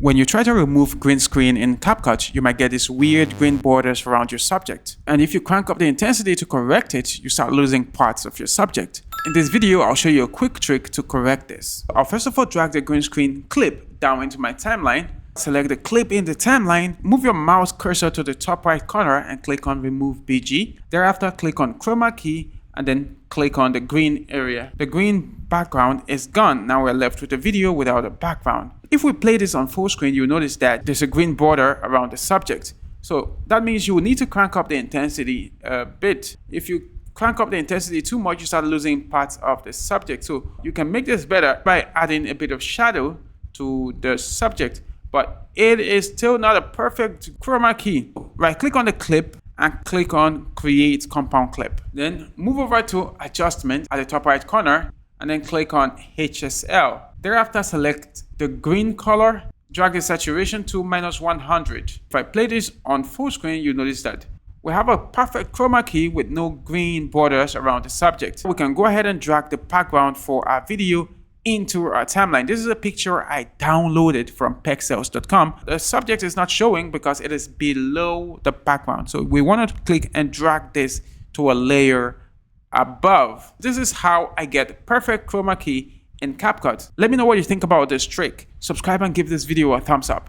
When you try to remove green screen in CapCut, you might get these weird green borders around your subject. And if you crank up the intensity to correct it, you start losing parts of your subject. In this video, I'll show you a quick trick to correct this. I'll first of all drag the green screen clip down into my timeline. Select the clip in the timeline, move your mouse cursor to the top right corner and click on Remove BG. Thereafter, click on Chroma key and then click on the green area. The green background is gone. Now we're left with a video without a background. If we play this on full screen, you'll notice that there's a green border around the subject. So that means you will need to crank up the intensity a bit. If you crank up the intensity too much, you start losing parts of the subject. So you can make this better by adding a bit of shadow to the subject, but it is still not a perfect chroma key. Right click on the clip and click on Create Compound Clip. Then move over to Adjustment at the top right corner and then click on HSL. Thereafter, select the green color, drag the saturation to -100. If I play this on full screen, you notice that we have a perfect chroma key with no green borders around the subject. We can go ahead and drag the background for our video into our timeline. This is a picture I downloaded from pexels.com. The subject is not showing because it is below the background. So we want to click and drag this to a layer above. This is how I get the perfect chroma key in CapCut. Let me know what you think about this trick. Subscribe and give this video a thumbs up.